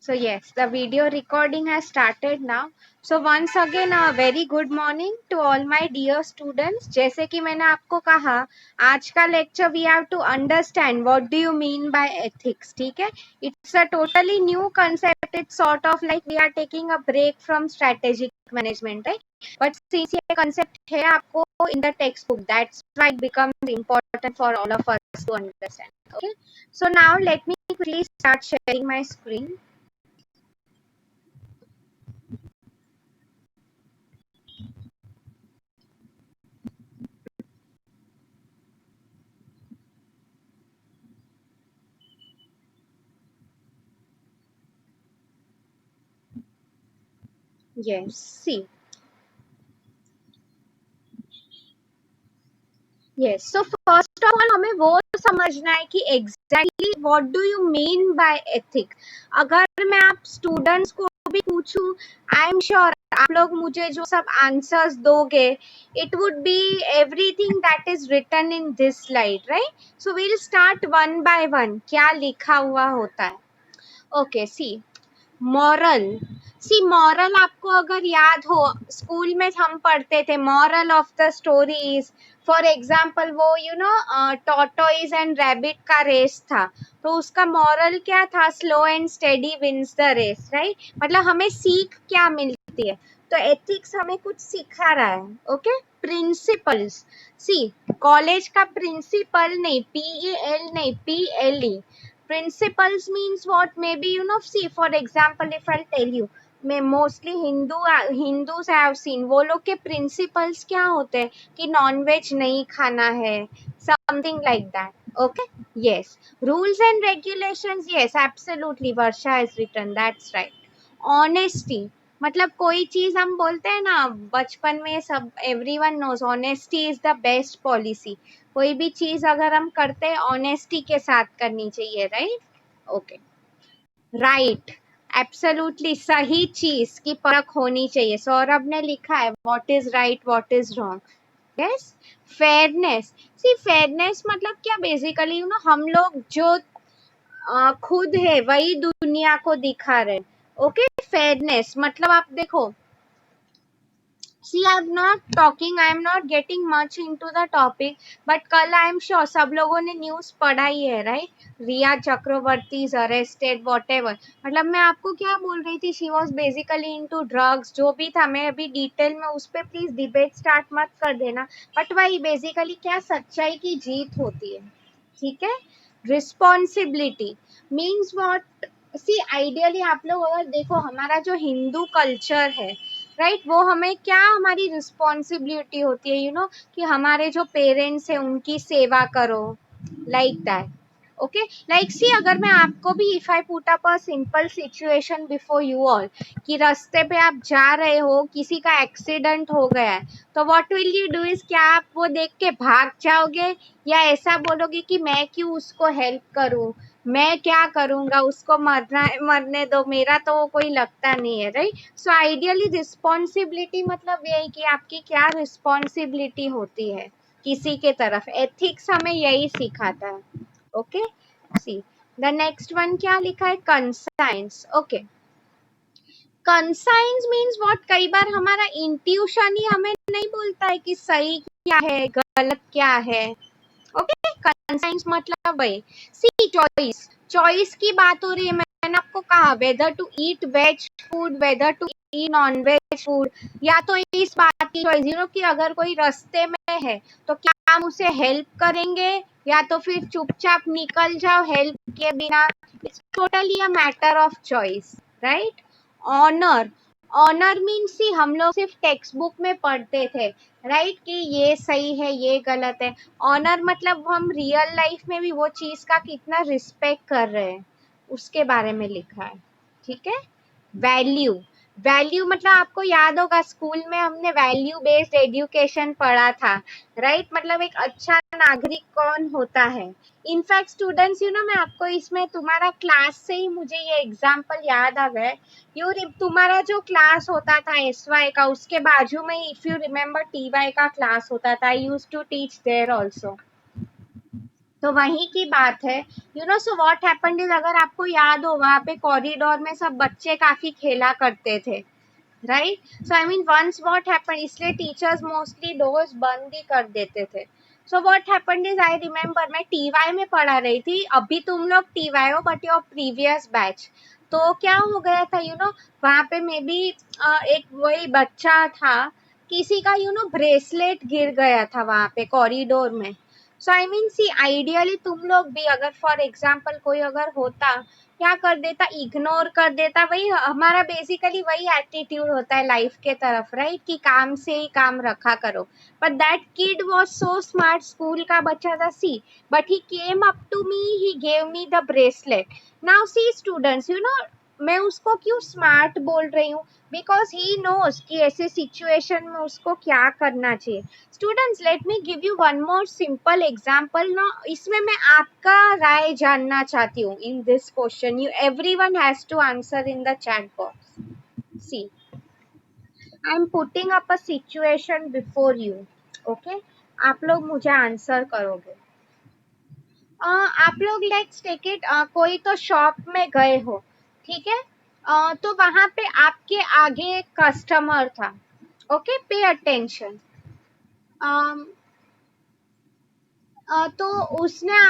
So yes, the video recording has started now. So once again a very good morning to all my dear students. जैसे कि मैंने आपको कहा, आज का lecture we have to understand what do you mean by ethics. ठीक है? It's a totally new concept. It's sort of like we are taking a break from strategic management, right? But since ये concept है आपको in the textbook, that's why it becomes important for all of us to understand. Okay? So now let me quickly start sharing my screen. Yes, see. Yes, so first of all हमें वो समझना है कि exactly what do you mean by ethic. अगर मैं आप students को भी पूछूं, आई एम श्योर आप लोग मुझे जो सब आंसर्स दोगे, it would be everything that is written in this slide, right? So we'll start one by one. क्या लिखा हुआ होता है? Okay, see. Moral, see moral आपको अगर याद हो, स्कूल में हम पढ़ते थे moral of the stories. For example वो टॉर्टोइज एंड रैबिट का रेस था, तो उसका मॉरल क्या था? Slow and steady wins the race, right? मतलब हमें सीख क्या मिलती है? तो एथिक्स हमें कुछ सिखा रहा है. Okay, principals. सी, कॉलेज का प्रिंसिपल नहीं, PEL नहीं, PLE. Principles means what? Maybe see, for example, if I'll tell you, मैं mostly Hindus I have seen, वो लोग के principles क्या होते हैं कि नॉन वेज नहीं खाना है, something like that. Okay, yes. Rules and regulations, yes, absolutely, Varsha has written, that's right. Honesty, मतलब कोई चीज हम बोलते हैं ना बचपन में, सब everyone knows honesty is the best policy. कोई भी चीज अगर हम करते हैं ऑनेस्टी के साथ करनी चाहिए, राइट? ओके, राइट, एब्सोल्युटली सही चीज की परख होनी चाहिए. सौरभ ने लिखा है what is right what is wrong. Yes. Fairness, see fairness मतलब क्या? बेसिकली हम लोग जो खुद है वही दुनिया को दिखा रहे. ओके, फेयरनेस मतलब आप देखो, See, I am not getting much into the topic, but कल I am sure सब लोगों ने न्यूज पढ़ा ही है, right? Riya Chakraborty is arrested, whatever. मतलब मैं आपको क्या बोल रही थी, she was basically into drugs, जो भी था. मैं अभी डिटेल में उस पर प्लीज डिबेट स्टार्ट मत कर देना, बट वही बेसिकली क्या, सच्चाई की जीत होती है. ठीक है. Responsibility means what? See, ideally आप लोग अगर देखो, हमारा जो हिंदू कल्चर है, राइट, वो हमें क्या, हमारी रिस्पॉन्सिबिलिटी होती है कि हमारे जो पेरेंट्स है उनकी सेवा करो, लाइक दैट. ओके, लाइक सी, अगर मैं आपको भी, if I put up a simple situation before you all, कि रास्ते पे आप जा रहे हो, किसी का एक्सीडेंट हो गया है, तो what will you do is, क्या आप वो देख के भाग जाओगे, या ऐसा बोलोगे कि मैं क्यों उसको हेल्प करूं, मैं क्या करूंगा, उसको मरने दो, मेरा तो वो कोई लगता नहीं है, राइट? सो आइडियली रिस्पॉन्सिबिलिटी मतलब यही कि आपकी क्या रिस्पॉन्सिबिलिटी होती है किसी के तरफ. एथिक्स हमें यही सिखाता है. Okay, C the next one क्या लिखा है? Conscience. Okay, conscience means what? कई बार हमारा इंट्यूशन ही हमें नहीं बोलता है कि सही क्या है गलत क्या है. ओके, कंसाइंस मतलब वही. सी, चॉइस, चॉइस की बात हो रही है. मैंने आपको कहा whether to eat veg food, whether to eat non veg food, या तो इस बात की चॉइस कि अगर कोई रास्ते में है तो क्या हम उसे हेल्प करेंगे, या तो फिर चुपचाप निकल जाओ हेल्प के बिना. It's totally a matter of choice, right? Honour, honour means ही हम लोग सिर्फ टेक्स्ट बुक में पढ़ते थे, राइट, कि ये सही है ये गलत है. ऑनर मतलब हम रियल लाइफ में भी वो चीज का कितना रिस्पेक्ट कर रहे हैं, उसके बारे में लिखा है. ठीक है. वैल्यू, वैल्यू मतलब आपको याद होगा स्कूल में हमने वैल्यू बेस्ड एजुकेशन पढ़ा था, राइट? मतलब एक अच्छा नागरिक कौन होता है. इनफैक्ट स्टूडेंट्स मैं आपको इसमें तुम्हारा क्लास से ही मुझे ये एग्जांपल याद आ गए. तुम्हारा जो क्लास होता था SY का, उसके बाजू में, इफ यू रिमेम्बर, TY का क्लास होता था. I used to teach there also. तो वही की बात है, सो व्हाट हैपेंड इज, अगर आपको याद हो वहां पे कॉरिडोर में सब बच्चे काफी खेला करते थे, right? So I mean once what happened, इसलिए टीचर्स मोस्टली डोर्स बंद ही कर देते थे। So what happened is, I remember मैं टीवाई में पढ़ा रही थी, अभी तुम लोग टीवाई हो बट योर प्रीवियस बैच। तो क्या हो गया था, वहां पे मे बी एक वही बच्चा था, किसी का ब्रेसलेट गिर गया था वहां पे कॉरिडोर में। सो आई मीन सी, आइडियली तुम लोग भी अगर फॉर एग्जाम्पल कोई अगर होता, क्या कर देता, इग्नोर कर देता। वही हमारा बेसिकली वही एटीट्यूड होता है लाइफ के तरफ, राइट, कि काम से ही काम रखा करो। But that kid was so smart, school का बच्चा था, see, but he came up to me, he gave me the bracelet. Now see students, मैं उसको क्यों स्मार्ट बोल रही हूँ, बिकॉज ही नोज कि ऐसे सिचुएशन में उसको क्या करना चाहिए। Students, let me give you one more simple example ना, इसमें मैं आपका राय जानना चाहती हूँ in this question, you everyone has to answer in the chat box. See, I am putting up a situation before you, okay? आप लोग मुझे आंसर करोगे। आप लोग लेट्स टेक इट, कोई तो शॉप में गए हो, ठीक है? तो वहां पे आपके आगे एक कस्टमर था, ओके, पे अटेंशन। तो उसने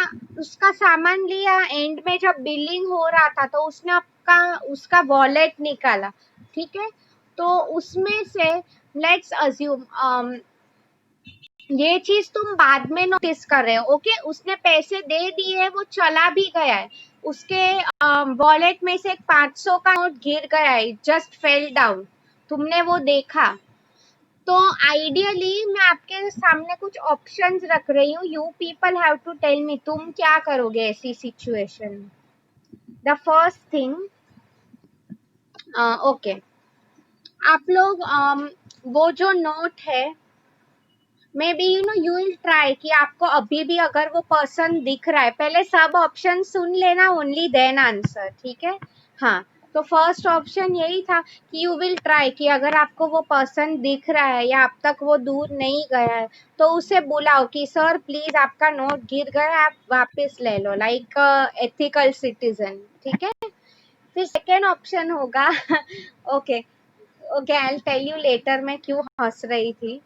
उसका सामान लिया, एंड में जब बिलिंग हो रहा था तो उसने आपका उसका वॉलेट निकाला, ठीक है? तो उसमें से लेट्स अज्यूम, ये चीज तुम बाद में नोटिस कर रहे हो, ओके? उसने पैसे दे दिए, वो चला भी गया है, उसके वॉलेट में से एक 500 का नोट गिर गया है, जस्ट फेल डाउन, तुमने वो देखा। तो आइडियली मैं आपके सामने कुछ ऑप्शंस रख रही हूँ, you people have to tell me तुम क्या करोगे ऐसी सिचुएशन में। द फर्स्ट थिंग, ओके, आप लोग वो जो नोट है, may be you will try कि आपको अभी भी अगर वो पर्सन दिख रहा है, पहले सब ऑप्शन सुन लेना, ओनली देन आंसर, ठीक है? हाँ, तो फर्स्ट ऑप्शन यही था कि यू विल ट्राई कि अगर आपको वो पर्सन दिख रहा है या अब तक वो दूर नहीं गया है, तो उसे बुलाओ कि सर प्लीज आपका नोट गिर गया है, आप वापस ले लो, लाइक एथिकल सिटीजन, ठीक है? फिर सेकेंड ऑप्शन होगा okay, okay, I will tell you later मैं क्यों हंस रही थी।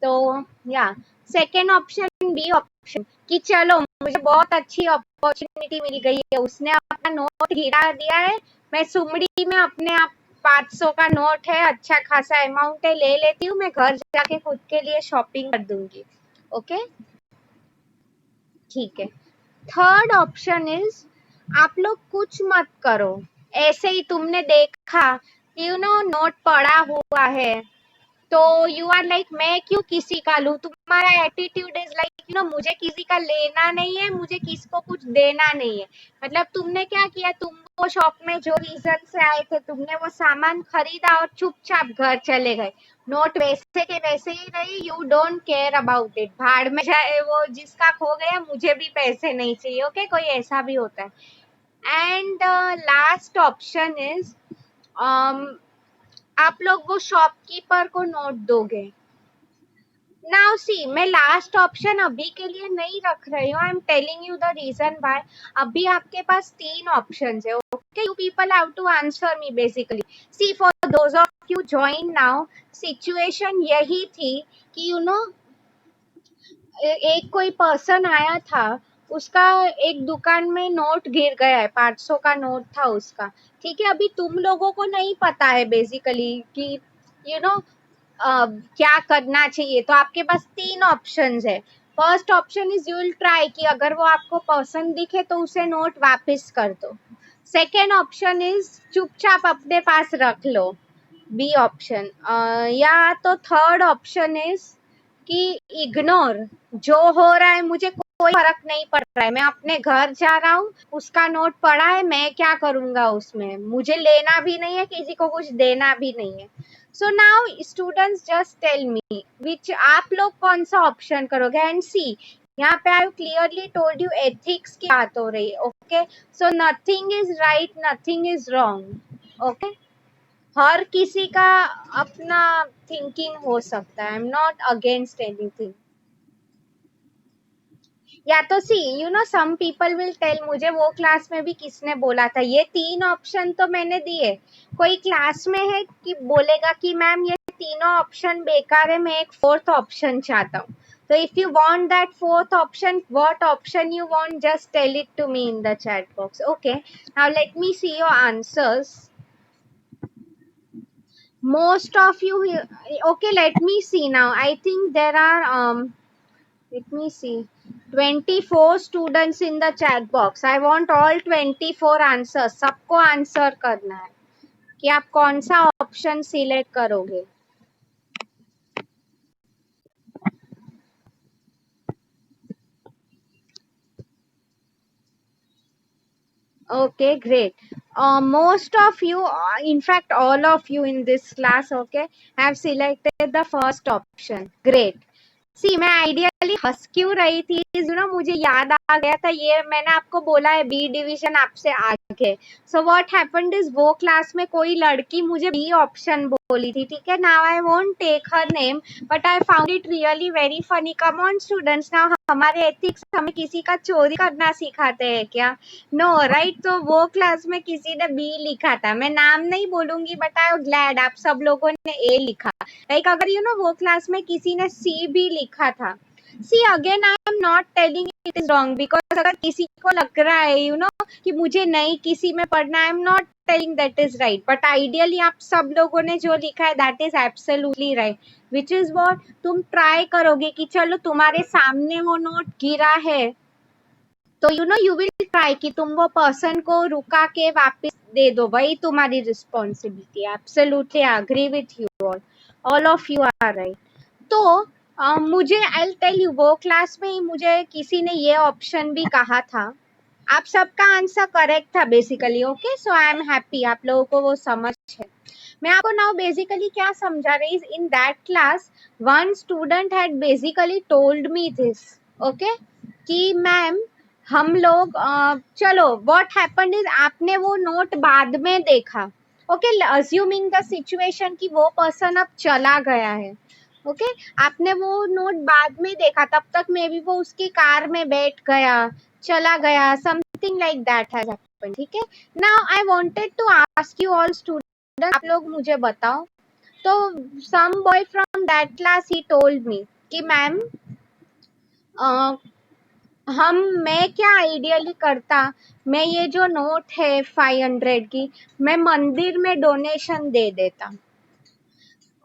तो या सेकेंड ऑप्शन, बी ऑप्शन, कि चलो मुझे बहुत अच्छी अपॉर्चुनिटी मिल गई है, उसने अपना नोट गिरा दिया है, मैं सुमड़ी में अपने आप 500 का नोट है, अच्छा खासा अमाउंट है, ले लेती हूँ, मैं घर जाके खुद के लिए शॉपिंग कर दूंगी, ओके? ठीक है। थर्ड ऑप्शन इज, आप लोग कुछ मत करो, ऐसे ही तुमने देखा नोट पड़ा हुआ है, तो यू आर लाइक मैं क्यों किसी का लूं, तुम्हारा एटीट्यूड इज लाइक मुझे किसी का लेना नहीं है, मुझे किसी को कुछ देना नहीं है। मतलब तुमने क्या किया, तुम वो शॉप में जो रीजन से आए थे, तुमने वो सामान खरीदा और चुपचाप घर चले गए, नोट वैसे के वैसे ही रही, you don't care about it, भाड़ में जाए वो, जिसका खो गया, मुझे भी पैसे नहीं चाहिए, ओके? कोई ऐसा भी होता है। एंड लास्ट ऑप्शन इज, आप लोग वो शॉपकीपर को नोट दोगे। नाउ सी, मैं लास्ट ऑप्शन अभी के लिए नहीं रख रही हूँ, I am telling you the reason why. अभी आपके पास तीन ऑप्शंस है, okay? You people have to answer me basically. See, for those of you join now, situation यही थी कि एक कोई पर्सन आया था, उसका एक दुकान में नोट गिर गया है, 500 का नोट था उसका, ठीक है? अभी तुम लोगों को नहीं पता है बेसिकली कि यू नो क्या करना चाहिए, तो आपके पास तीन ऑप्शंस है। First option is, you will try कि अगर वो आपको पसंद दिखे तो उसे नोट वापस कर दो। सेकेंड ऑप्शन इज, चुपचाप अपने पास रख लो, बी ऑप्शन। या तो थर्ड ऑप्शन इज कि इग्नोर, जो हो रहा है मुझे कोई फर्क नहीं पड़ रहा है, मैं अपने घर जा रहा हूँ, उसका नोट पड़ा है, मैं क्या करूंगा उसमें, मुझे लेना भी नहीं है, किसी को कुछ देना भी नहीं है। So now students just tell me which, आप लोग कौन सा ऑप्शन करोगे? एंड सी, यहाँ पे I clearly told you ethics की बात हो रही है, okay? So nothing is right, nothing is wrong, okay? हर किसी का अपना थिंकिंग हो सकता है, I am not against anything. या तो see some people will tell मुझे वो क्लास में भी किसने बोला था, ये 3 ऑप्शन तो मैंने दिए, कोई क्लास में है कि बोलेगा कि मैम ये तीनों ऑप्शन बेकार है, मैं एक फोर्थ ऑप्शन चाहता हूँ. So if you want that fourth option, what option you want, just tell it to me in the chat box. Okay, now let me see your answers. Most of you here, okay, let me see now. I think there are let me see, 24 students in the chat box. I want all 24 answers. सबको answer करना है कि आप कौन सा option select करोगे. Okay, great. Most of you, in fact, all of you in this class, okay, have selected the first option. Great. सी मैं ideally हंस क्यों रही थी, मुझे याद आ गया था, ये मैंने आपको बोला है बी डिवीजन आपसे आगे. सो व्हाट हैपेंड इज वो क्लास में कोई लड़की मुझे बी ऑप्शन बोली थी, ठीक है. Now I won't take her name but I found it really very funny. Come on students, now हमारे एथिक्स हमें किसी का चोरी करना सिखाते हैं क्या? No right. तो वो क्लास में किसी ने बी लिखा था, मैं नाम नहीं बोलूंगी बट आई एम ग्लैड आप सब लोगों ने ए लिखा. लाइक अगर वो क्लास में किसी ने सी भी लिखा था, see again I am not telling it is wrong, because अगर किसी को लग रहा है कि मुझे नहीं किसी में पढ़ना, आई am not telling that is right, but ideally आप सब लोगों ने जो लिखा है that is absolutely right. Which is what तुम ट्राई करोगे कि चलो तुम्हारे सामने वो नोट गिरा है तो यू विल ट्राई कि तुम वो पर्सन को रुका के वापस दे दो, वही तुम्हारी responsibility. Absolutely agree with you all of you are right. तो मुझे आई टेल यू वो क्लास में मुझे किसी ने ये ऑप्शन भी कहा था. आप सबका आंसर करेक्ट था basically. Okay, so I am happy आप लोगों को वो समझ है. मैं आपको नाउ बेसिकली क्या समझा रही, in that class one student had basically told me this. Okay, कि मैम हम लोग चलो व्हाट हैपेंड इज आपने वो नोट बाद में देखा. ओके, अज्यूमिंग द सिचुएशन कि वो पर्सन अब चला गया है. ओके, आपने वो नोट बाद में देखा, तब तक मे बी वो उसकी कार में बैठ गया, चला गया, something like that has happened. ठीक है, now I wanted to ask you all student, आप लोग मुझे बताओ. तो some boy from that class he told me कि मैम मैं क्या आइडियली करता, मैं ये जो नोट है 500 की मैं मंदिर में डोनेशन दे देता.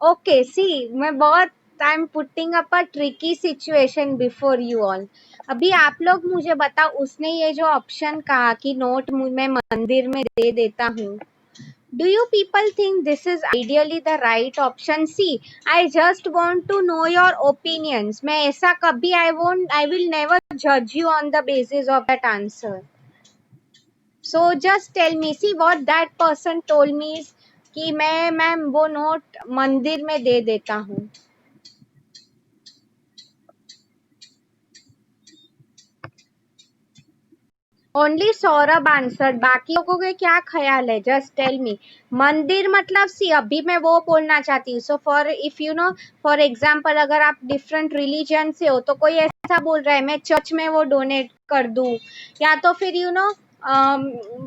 ओके, सी मैं बहुत आई am putting up a tricky situation before you all. अभी आप लोग मुझे बताओ, उसने ये जो ऑप्शन कहा कि नोट मैं मंदिर में दे देता हूँ, do you people think this is ideally the right option? See, I just want to know your opinions. मैं ऐसा कभी I will never judge you on the basis of that answer. So just tell me, see what that person told me is कि ma'am वो note मंदिर में दे देता हूँ. Only Saurabh answer, बाकी लोगों के क्या ख्याल है, जस्ट टेल मी. मंदिर मतलब सी अभी मैं वो बोलना चाहती हूँ. So for if for example अगर आप डिफरेंट रिलीजन से हो तो कोई ऐसा बोल रहा है मैं चर्च में वो डोनेट कर दूँ, या तो फिर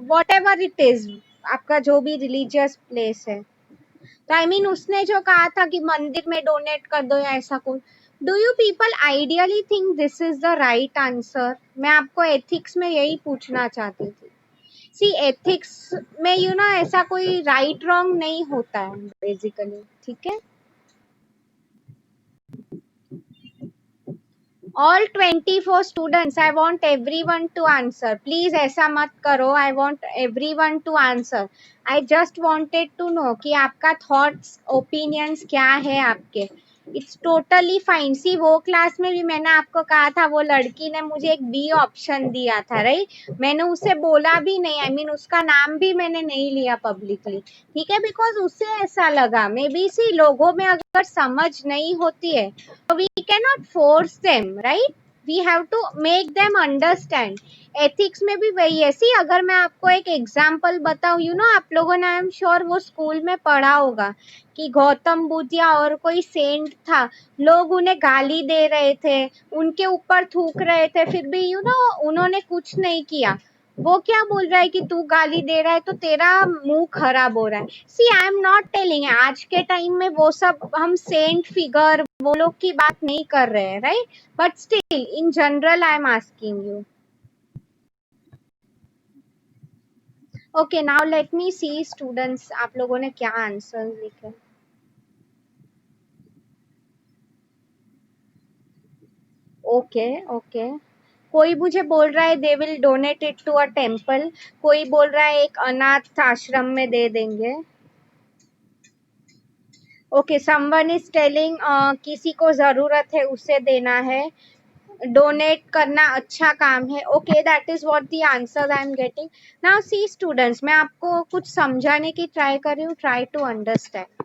वॉट एवर इट इज आपका जो भी रिलीजियस प्लेस है. तो आई मीन उसने जो कहा था कि मंदिर में डोनेट कर दो या ऐसा कुछ, do you people ideally think this is the right answer? मैं आपको एथिक्स में यही पूछना चाहती थी. सी एथिक्स में ऐसा कोई राइट रॉन्ग नहीं होता है बेसिकली. ठीक है, all 24 students I want everyone to answer. Please ऐसा मत करो, I want everyone to answer. I just wanted to know कि आपका थॉट्स ओपिनियंस क्या है आपके. It's totally fine. सी वो क्लास में भी मैंने आपको कहा था वो लड़की ने मुझे एक बी ऑप्शन दिया था राइट. मैंने उसे बोला भी नहीं, आई मीन उसका नाम भी मैंने नहीं लिया पब्लिकली. ठीक है, बिकॉज उससे ऐसा लगा मे बी सी लोगों में अगर समझ नहीं होती है तो we can not force them right. We have to make them understand. Ethics में भी वही है। सी अगर मैं आपको एक एग्जांपल बताऊं, आप लोगों ने, आई एम श्योर वो स्कूल में पढ़ा होगा कि गौतम बुद्ध या और कोई सेंट था, लोग उन्हें गाली दे रहे थे, उनके ऊपर थूक रहे थे, फिर भी उन्होंने कुछ नहीं किया। वो क्या बोल रहा है कि तू गाली दे रहा है तो तेरा मुंह खराब हो रहा है। सी आई एम नॉट टेलिंग, आज के टाइम में वो सब हम सेंट फिगर वो लोग की बात नहीं कर रहे हैं, right? But still in general I am asking you. Okay, now let me see students, आप लोगों ने क्या आंसर लिखे। ओके ओके, कोई मुझे बोल रहा है they will donate it to a temple, कोई बोल रहा है एक अनाथ आश्रम में दे देंगे। ओके, समवन इज टेलिंग किसी को जरूरत है उसे देना है, डोनेट करना अच्छा काम है। Okay, that is what the answer I am getting. Now see students, मैं आपको कुछ समझाने की ट्राई कर रही हूँ, try to understand.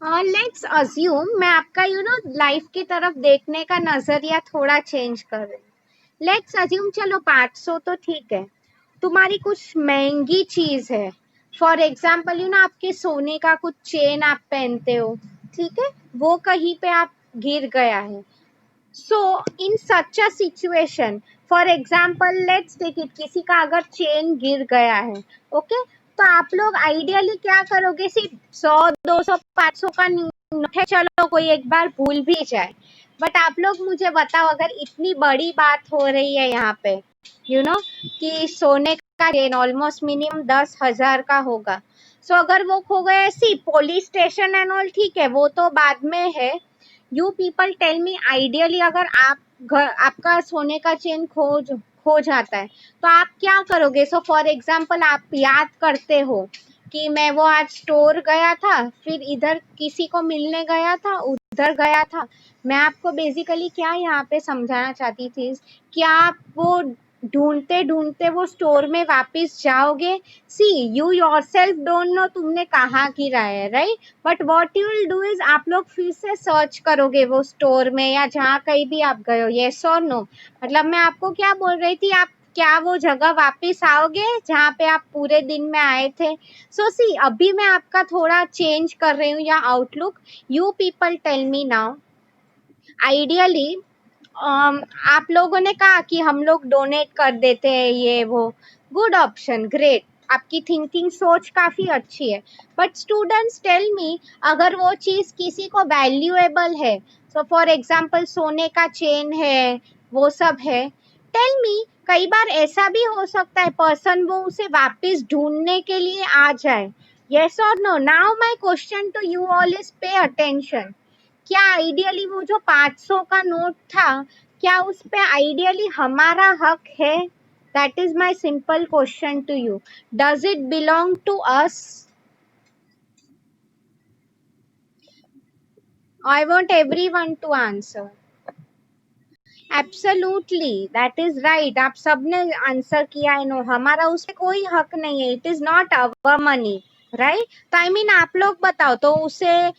Let's assume, मैं आपका लाइफ की तरफ देखने का नजरिया थोड़ा चेंज कर रही हूँ। लेट्स अज्यूम, चलो 500 तो ठीक है, तुम्हारी कुछ महंगी चीज है। फॉर एग्जाम्पल आपके सोने का कुछ चेन आप पहनते हो, ठीक है, वो कहीं पे आप गिर गया है। So in such a situation, for example let's take it, किसी का अगर चेन गिर गया है, ओके, तो आप लोग आइडियली क्या करोगे? सिर्फ 100 200 500 का नोट है, चलो कोई एक बार भूल भी जाए, बट आप लोग मुझे बताओ, अगर इतनी बड़ी बात हो रही है यहाँ पे, यू नो कि सोने का चेन ऑलमोस्ट मिनिमम 10,000 का होगा। सो अगर वो खो गया, see police station and all ठीक है, वो तो बाद में है। You people tell me, ideally अगर आपका सोने का चेन खो जाता है तो आप क्या करोगे? सो फॉर एग्जाम्पल आप याद करते हो कि मैं वो आज स्टोर गया था, फिर इधर किसी को मिलने गया था, उधर गया था। मैं आपको बेसिकली क्या यहाँ पे समझाना चाहती थी, क्या आप वो ढूंढते ढूंढते वो स्टोर में वापस जाओगे? सी यू योरसेल्फ डोंट नो तुमने कहाँ गिरा है, right? But what you will do is, आप लोग फिर से सर्च करोगे वो स्टोर में या जहाँ कहीं भी आप गए हो। येस और नो? मतलब मैं आपको क्या बोल रही थी, आप क्या वो जगह वापस आओगे जहाँ पे आप पूरे दिन में आए थे? सो सी अभी मैं आपका थोड़ा चेंज कर रही हूँ या outlook. You people tell me now, ideally आप लोगों ने कहा कि हम लोग डोनेट कर देते हैं, ये वो गुड ऑप्शन, ग्रेट, आपकी थिंकिंग सोच काफी अच्छी है। बट स्टूडेंट्स टेल मी, अगर वो चीज किसी को वैल्यूएबल है, सो फॉर एग्जांपल सोने का चेन है, वो सब है, टेल मी, कई बार ऐसा भी हो सकता है पर्सन वो उसे वापस ढूंढने के लिए आ जाए। यस और no? Now my question to you all is pay attention, क्या आइडियली वो जो 500 का नोट था, क्या उस पे आइडियली हमारा हक है? That is my simple question to you. Does it belong to us? I want everyone to answer. Absolutely, that is right, आप सबने आंसर किया है, नो, हमारा उस पे कोई हक नहीं है, it is not our money, right? तो आई मीन आप लोग बताओ, तो उसे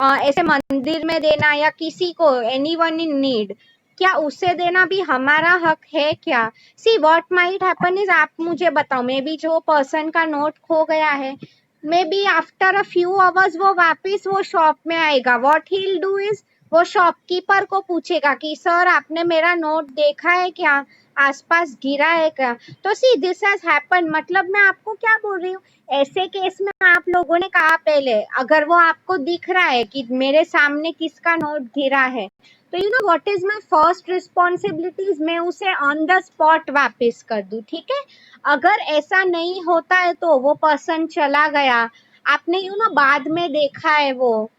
ऐसे मंदिर में देना या किसी को, एनीवन इन नीड, क्या उसे देना भी हमारा हक है क्या? See what might happen is, आप मुझे बताओ, मे बी जो पर्सन का नोट खो गया है, may be after a few hours वो वापिस वो शॉप में आएगा, what he will do is, वो शॉपकीपर को पूछेगा कि सर आपने मेरा नोट देखा है क्या, आसपास गिरा है क्या? तो सी दिस हैज हैपन, मतलब मैं आपको क्या बोल रही हूँ, ऐसे केस में आप लोगों ने कहा पहले, अगर वो आपको दिख रहा है कि मेरे सामने किसका नोट गिरा है, तो you know what is my first responsibilities, मैं उसे ऑन द स्पॉट वापस कर दूं, ठीक है? अगर ऐसा नहीं होता है तो वो पर्सन चला गया, आपने बाद में देखा है वो,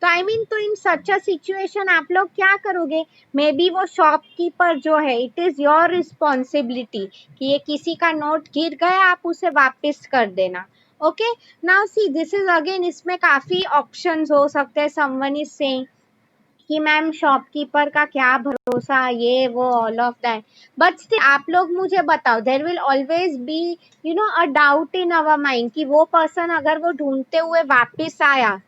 तो आई मीन, तो इन सच अ सिचुएशन आप लोग क्या करोगे? मे बी वो शॉपकीपर जो है, इट इज योर रिस्पॉन्सिबिलिटी कि ये किसी का नोट गिर गया, आप उसे वापस कर देना। Okay, now see this is again, इसमें काफी ऑप्शंस हो सकते हैं। समवन इज सेइंग कि मैम शॉपकीपर का क्या भरोसा, ये वो all of that, but still आप लोग मुझे बताओ, there will always be a doubt in our mind कि वो पर्सन अगर वो ढूंढते हुए वापस आया,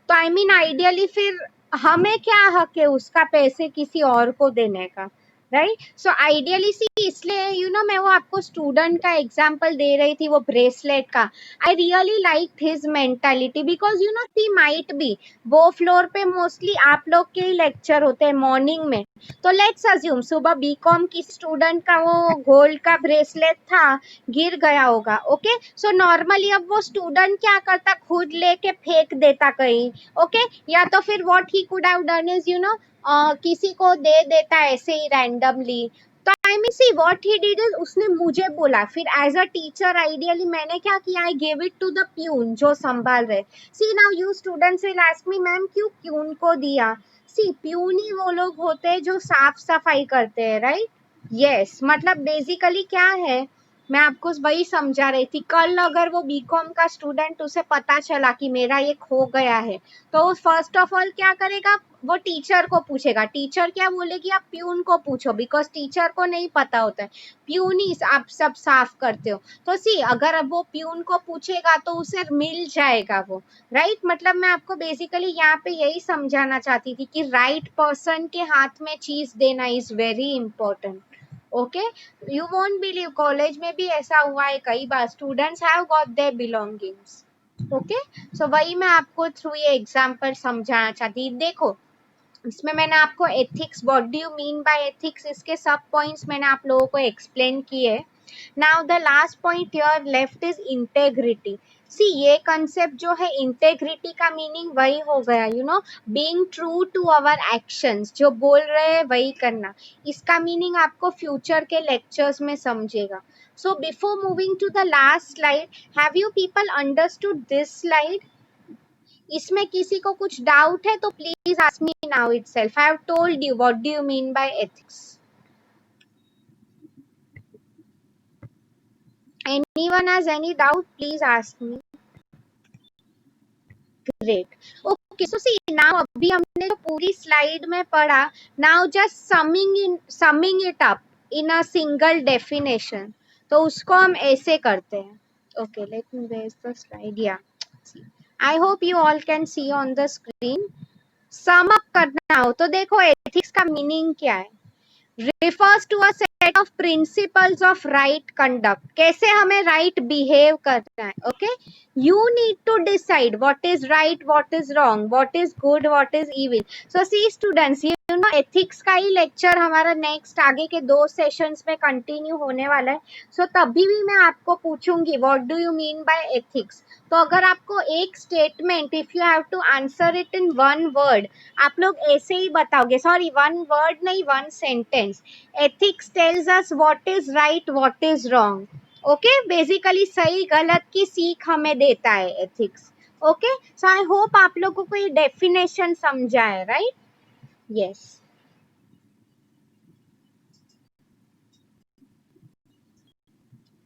तो आई मीन आइडियली फिर हमें क्या हक है उसका पैसे किसी और को देने का, राइट? सो आइडियली सी, इसलिए मैं वो आपको स्टूडेंट का एग्जांपल दे रही थी, वो ब्रेसलेट का। I really like his mentality because see might be, वो फ्लोर पे मोस्टली आप लोग के ही लेक्चर होते हैं मॉर्निंग में, तो लेट्स अज्यूम सुबह बीकॉम की स्टूडेंट का वो गोल्ड का ब्रेसलेट था, गिर गया होगा, ओके? सो नॉर्मली अब वो स्टूडेंट क्या करता, खुद लेके फेंक देता कहीं, ओके? या तो फिर what he could have done is किसी को दे देता ऐसे ही रैंडमली। तो I mean see what he did is, उसने मुझे बोला, फिर एज अ टीचर आइडियली मैंने क्या किया, I give it to the peon जो संभाल रहे। See now you students will ask me, ma'am क्यों प्यून को दिया? सी प्यून ही वो लोग होते हैं जो साफ सफाई करते हैं, राइट? यस, मतलब बेसिकली क्या है, मैं आपको वही समझा रही थी, कल अगर वो बीकॉम का स्टूडेंट, उसे पता चला कि मेरा ये खो गया है, तो वो फर्स्ट ऑफ ऑल क्या करेगा, वो टीचर को पूछेगा। टीचर क्या बोलेगी, आप प्यून को पूछो, बिकॉज टीचर को नहीं पता होता है, प्यून ही आप सब साफ करते हो। तो सी अगर अब वो प्यून को पूछेगा तो उसे मिल जाएगा वो, राइट? मतलब मैं आपको बेसिकली यहाँ पे यही समझाना चाहती थी कि राइट पर्सन के हाथ में चीज देना is very important, okay? You won't believe, college में भी ऐसा हुआ है कई बार, students have got their belongings, okay? So वही मैं आपको थ्रू ये एग्जांपल समझाना चाहती। देखो, इसमें मैंने आपको ethics, what do you mean by ethics, इसके सब पॉइंट्स मैंने आप लोगों को एक्सप्लेन किए। Now the last point your left is integrity. See ये कंसेप्ट जो है, इंटेग्रिटी का मीनिंग वही हो गया, being true to our actions, जो बोल रहे हैं वही करना। इसका मीनिंग आपको फ्यूचर के लेक्चर्स में समझेगा। So before moving to the last slide, have you people understood this slide? इसमें किसी को कुछ डाउट है तो please ask me now itself. I have told you what do you mean by ethics. Anyone has any doubt, please ask me. Great, okay. So see now, अभी हमने जो पूरी स्लाइड में पढ़ा, now just summing it up in a single definition, तो उसको हम ऐसे करते हैं। Okay, let me where the slide, या I hope you all can see on the screen. Sum up करना हो तो देखो, एथिक्स का मीनिंग क्या है? refers to a set of principles of right conduct, कैसे हमें right behave करना है, okay? You need to decide what is right, what is wrong, what is good, what is evil. So see students, ethics का ही lecture हमारा next आगे के 2 sessions में continue होने वाला है। So तभी भी मैं आपको पूछूंगी what do you mean by ethics। तो अगर आपको एक statement, if you have to answer it in one word, आप लोग ऐसे ही बताओगे, सॉरी वन वर्ड नहीं, one sentence. Ethics tells us what is right, what is wrong, okay? Basically सही गलत की सीख हमें देता है ethics, okay? So I hope आप लोगों को ये डेफिनेशन समझा है, right? Yes,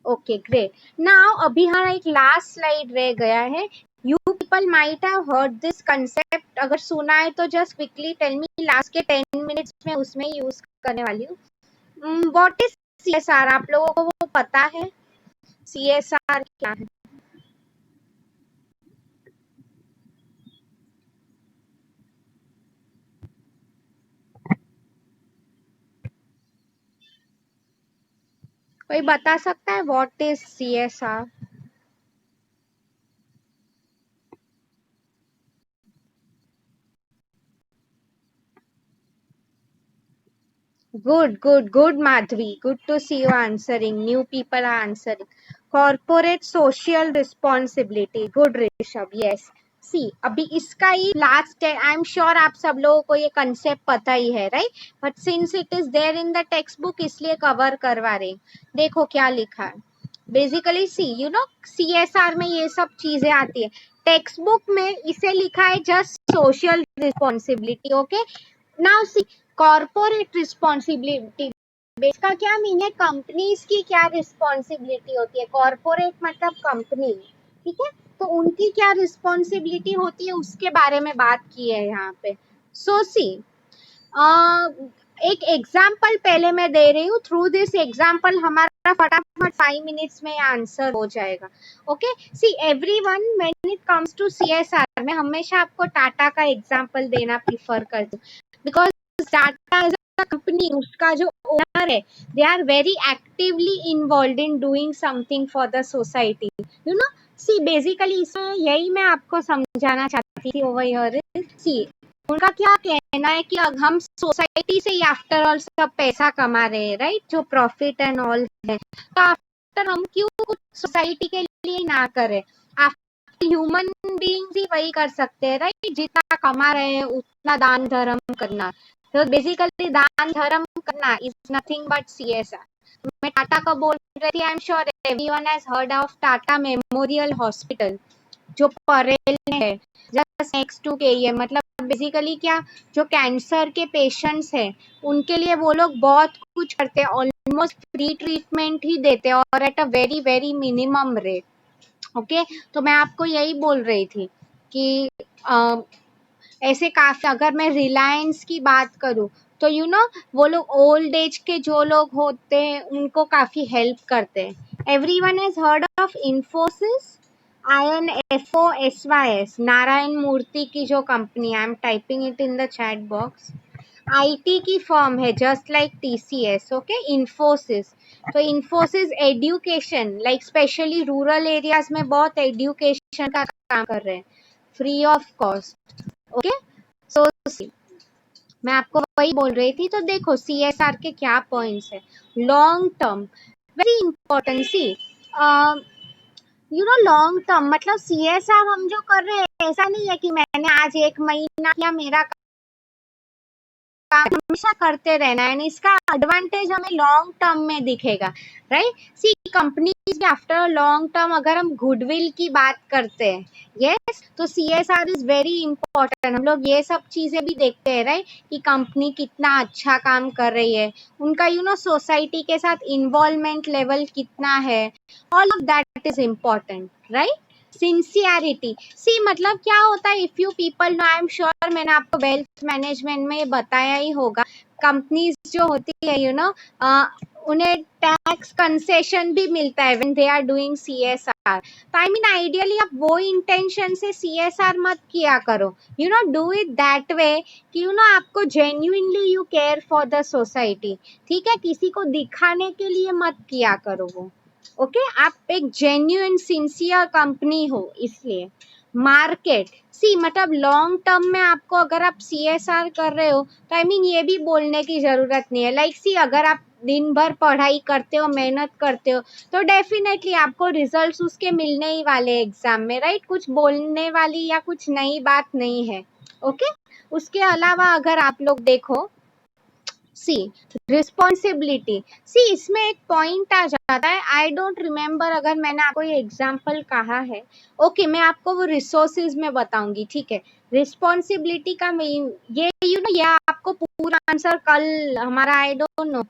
okay, great. Now अभी हमारा एक लास्ट स्लाइड रह गया है। You people might have heard this concept, अगर सुना है तो just quickly tell me, last के 10 मिनट्स में उसमें यूज करने वाली हूँ। व्हाट इज सीएसआर, आप लोगों को वो पता है सीएसआर क्या है? कोई बता सकता है what is CSR? Good, Madhvi. Good to see you answering. New people are answering. Corporate social responsibility. Good, Rishabh. Yes. सी अभी इसका ही लास्ट है, आई एम श्योर आप सब लोगों को ये कंसेप्ट पता ही है, right? But since it is there in the text book, इसलिए कवर करवा रहे। देखो क्या लिखा है। बेसिकली सी सीएसआर में ये सब चीजें आती है। टेक्स्ट बुक में इसे लिखा है just social responsibility, okay? Now सी, कॉर्पोरेट रिस्पॉन्सिबिलिटी, इसका क्या मीन है? कंपनीज की क्या रिस्पॉन्सिबिलिटी होती है? कॉर्पोरेट मतलब कंपनी, ठीक है? तो उनकी क्या रिस्पॉन्सिबिलिटी होती है, उसके बारे में बात की है यहाँ पे। सो सी, एक एग्जाम्पल पहले मैं दे रही हूँ, थ्रू दिस एग्जाम्पल हमारा फटाफट 5 मिनट्स में आंसर हो जाएगा। Okay, see everyone when it comes to CSR, मैं हमेशा आपको टाटा का एग्जाम्पल देना प्रीफर करती हूँ, because Tata as a company, उसका जो ओनर है, they are very actively involve in doing something for the society, you know. See basically इसमें यही मैं आपको समझाना चाहती थी ओवर हियर। सी उनका क्या कहना है कि हम सोसाइटी से ही आफ्टर ऑल सब पैसा कमा रहे हैं, राइट, जो प्रॉफिट एंड ऑल है, तो आफ्टर हम क्यों कुछ सोसाइटी के लिए ना करें। आफ्टर ह्यूमन बीइंग्स ही वही कर सकते हैं, राइट, जितना कमा रहे हैं उतना दान धर्म करना। तो बेसिकली दान धर्म करना इज नथिंग बट सीएसआर। मैं टाटा का बोल रही थी, आई am sure everyone has heard of Tata memorial hospital, जो परेल में है, जस्ट नेक्स्ट टू के, ये मतलब बेसिकली क्या, जो कैंसर के पेशेंट्स हैं उनके लिए वो लोग बहुत कुछ करते हैं, ऑलमोस्ट फ्री ट्रीटमेंट ही देते हैं और at a very very minimum rate. Okay, तो मैं आपको यही बोल रही थी कि ऐसे काफी, अगर मैं रिलायंस की बात करूँ तो यू नो वो लोग ओल्ड एज के जो लोग होते हैं उनको काफी हेल्प करते हैं। Everyone has heard of Infosys, INFOSYS, Narayana Murthy की जो company, I am typing it in the chat box, IT की फर्म है just like TCS. Okay, Infosys, तो Infosys education, like specially rural areas में बहुत एजुकेशन का काम कर रहे हैं free of cost. Okay, so मैं आपको वही बोल रही थी। तो देखो सीएसआर के क्या पॉइंट्स है, long term very important. See you know long term मतलब सीएसआर हम जो कर रहे हैं, ऐसा नहीं है कि मैंने आज 1 महीना किया, मेरा काम हमेशा करते रहना है, इसका एडवांटेज हमें लॉन्ग टर्म में दिखेगा, राइट। सी कंपनीज आफ्टर लॉन्ग टर्म, अगर हम गुडविल की बात करते हैं, यस, तो सीएसआर इज वेरी इंपॉर्टेंट। हम लोग ये सब चीजें भी देखते हैं, राइट, कि कंपनी कितना अच्छा काम कर रही है, उनका यू नो सोसाइटी के साथ इन्वॉल्वमेंट लेवल कितना है, all of that is important, right. Sincerity, see मतलब क्या होता है, if you people know, I am sure मैंने आपको वेल्थ मैनेजमेंट में बताया ही होगा, कंपनीज जो होती है यू नो उन्हें टैक्स कंसेशन भी मिलता है when they are doing CSR. तो आई मीन आइडियली आप वो इंटेंशन से सीएसआर मत किया करो, you know do it that way कि यू नो आपको genuinely you care for the society, ठीक है, किसी को दिखाने के लिए मत किया करो वो। ओके, आप एक जेन्युइन सिंसियर कंपनी हो इसलिए। मार्केट, सी मतलब लॉन्ग टर्म में आपको, अगर आप सीएसआर कर रहे हो तो आई मीन ये भी बोलने की जरूरत नहीं है, लाइक सी अगर आप दिन भर पढ़ाई करते हो, मेहनत करते हो, तो डेफिनेटली आपको रिजल्ट्स उसके मिलने ही वाले एग्जाम में, राइट, कुछ बोलने वाली या कुछ नई बात नहीं है। ओके, उसके अलावा अगर आप लोग देखो, सी रिस्पॉन्सिबिलिटी, सी इसमें एक पॉइंट आ जाता है, आई डोंट रिमेम्बर अगर मैंने आपको ये एग्जाम्पल कहा है। ओके, मैं आपको वो रिसोर्सेज में बताऊंगी, ठीक है। रिस्पॉन्सिबिलिटी का ये यू नो ये आपको पूरा आंसर कल हमारा, I don't know,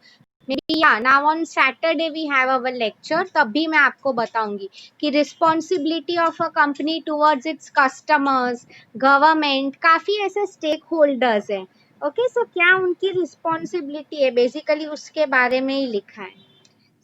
maybe या now on Saturday we have our lecture, तभी मैं आपको बताऊंगी कि responsibility of a company towards its customers, government, काफी ऐसे स्टेक होल्डर्स हैं। ओके, सो क्या उनकी रिस्पॉन्सिबिलिटी है, बेसिकली उसके बारे में ही लिखा है।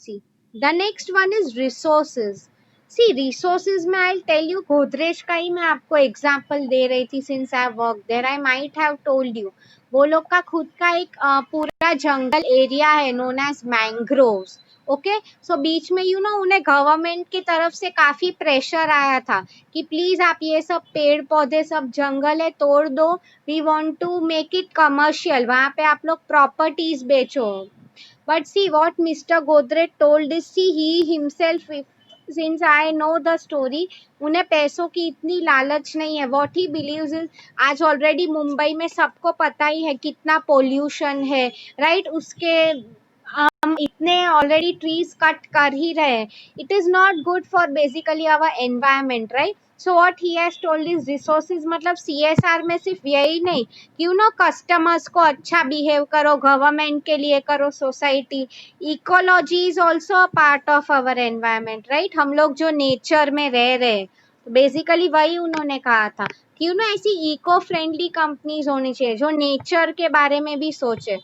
See the next one is resources. See resources में आई टेल यू, गोदरेज का ही मैं आपको एग्जांपल दे रही थी, since I work there I might have told you, वो लोग का खुद का एक पूरा जंगल एरिया है known as mangroves. Okay, so बीच में यू नो उन्हें गवर्नमेंट की तरफ से काफी प्रेशर आया था कि प्लीज आप ये सब पेड़ पौधे, सब जंगल है, तोड़ दो, we want to make it commercial, वहां पे आप लोग प्रॉपर्टीज बेचो। But see what Mr. Godrej told is, see he himself, since I know the story, उन्हें पैसों की इतनी लालच नहीं है। What he believes is, आज ऑलरेडी मुंबई में सबको पता ही है कितना पोल्यूशन है, राइट, उसके हम इतने ऑलरेडी ट्रीज कट कर ही रहे हैं, it is not good for basically our environment, right. So what he has told is resources, मतलब सीएसआर में सिर्फ यही नहीं कि यू नो कस्टमर्स को अच्छा बिहेव करो, गवर्नमेंट के लिए करो, society, ecology is also a part of our environment, right. हम लोग जो नेचर में रह रहे हैं, तो बेसिकली वही उन्होंने कहा था कि यू नो ऐसी इको फ्रेंडली कंपनीज होनी चाहिए जो नेचर के बारे में भी सोचे।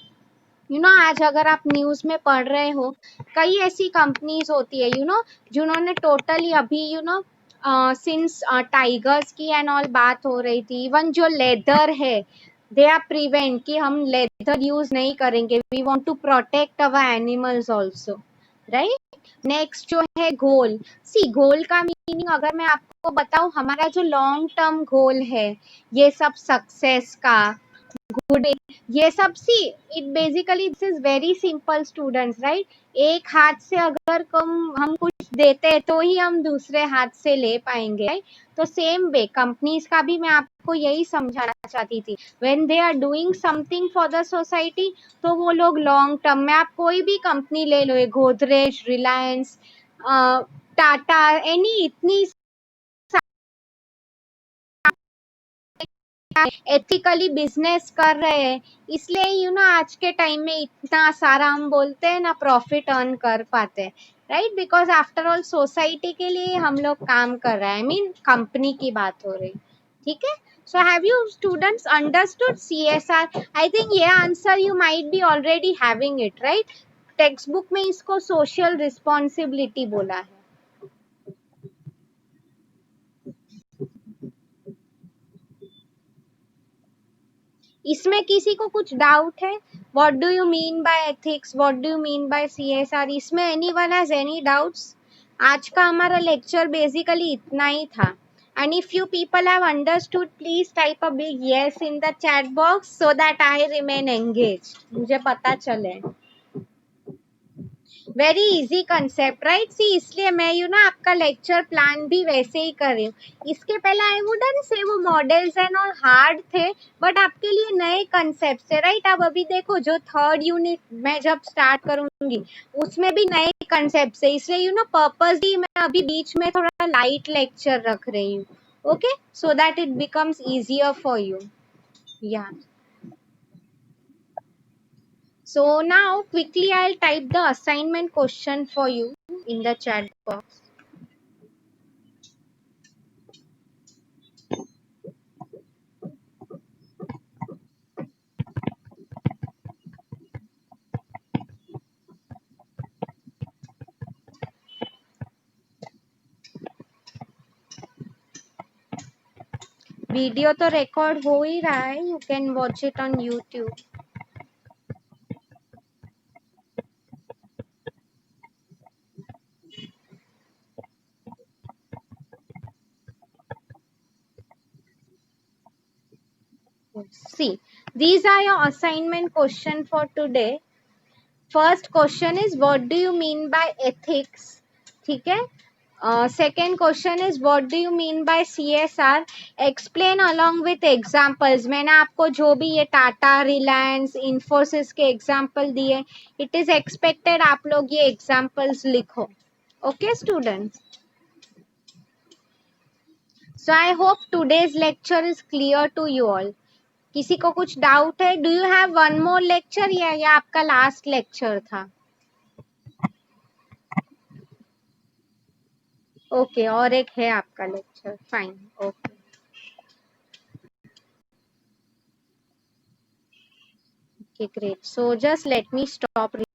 आज अगर आप न्यूज में पढ़ रहे हो, कई ऐसी कंपनीज होती है जिन्होंने टोटली अभी सिंस टाइगर्स की एंड ऑल बात हो रही थी, इवन जो लेदर है दे आर प्रिवेंट कि हम लेदर यूज नहीं करेंगे, we want to protect our animals also, right. Next जो है गोल, सी गोल का मीनिंग अगर मैं आपको बताऊं, हमारा जो लॉन्ग टर्म गोल है, ये सब सक्सेस का, गुड, ये सब, see it basically this is very simple students, right. एक हाथ से अगर हम कुछ देते हैं तो ही हम दूसरे हाथ से ले पाएंगे, right? तो सेम वे कंपनीज का भी मैं आपको यही समझाना चाहती थी, when they are doing something for the society, तो वो लोग लॉन्ग टर्म में, आप कोई भी कंपनी ले लो, गोदरेज, रिलायंस, टाटा, एनी, इतनी एथिकली बिजनेस कर रहे हैं, इसलिए आज के टाइम में इतना सारा हम बोलते हैं ना प्रॉफिट अर्न कर पाते हैं, right, because after all society के लिए हम लोग काम कर रहे हैं, आई मीन कंपनी की बात हो रही, ठीक है। So have you students understood CSR? I think ये answer you might be already having it, right. Text book में इसको सोशल रिस्पॉन्सिबिलिटी बोला है। इसमें किसी को कुछ डाउट है? What do you mean by ethics, what do you mean bye CSR? इसमें एनीवन हैज एनी डाउट्स? आज का हमारा लेक्चर बेसिकली इतना ही था, and if you people have understood please type a big yes in the chat box so that I remain engaged, मुझे पता चले। Very easy concept, right. See इसलिए मैं आपका लेक्चर प्लान भी वैसे ही कर रही हूँ। इसके पहले आई वुडंट से वो मॉडल्स एंड और हार्ड थे, बट आपके लिए नए कंसेप्ट है, राइट। अब अभी देखो जो थर्ड यूनिट मैं जब स्टार्ट करूंगी उसमें भी नए कंसेप्ट है, इसलिए पर्पसली मैं अभी बीच में थोड़ा लाइट लेक्चर रख रही हूँ, okay, so that it becomes easier for you, या। So now quickly I'll type the assignment question for you in the chat box. Video तो रिकॉर्ड हो ही रहा है, you can watch it on YouTube. See, these are your assignment question for today. First question is what do you mean by ethics? ठीक है। Second question is what do you mean by CSR? Explain along with examples. मैंने आपको जो भी ये टाटा, रिलायंस, इन्फोसिस के example दिए, it is expected आप लोग ये एग्जाम्पल्स लिखो, okay students. So I hope today's lecture is clear to you all. किसी को कुछ डाउट है? Do you have one more lecture या आपका लास्ट लेक्चर था? ओके, और एक है आपका lecture, fine, okay, okay, great. So just let me stop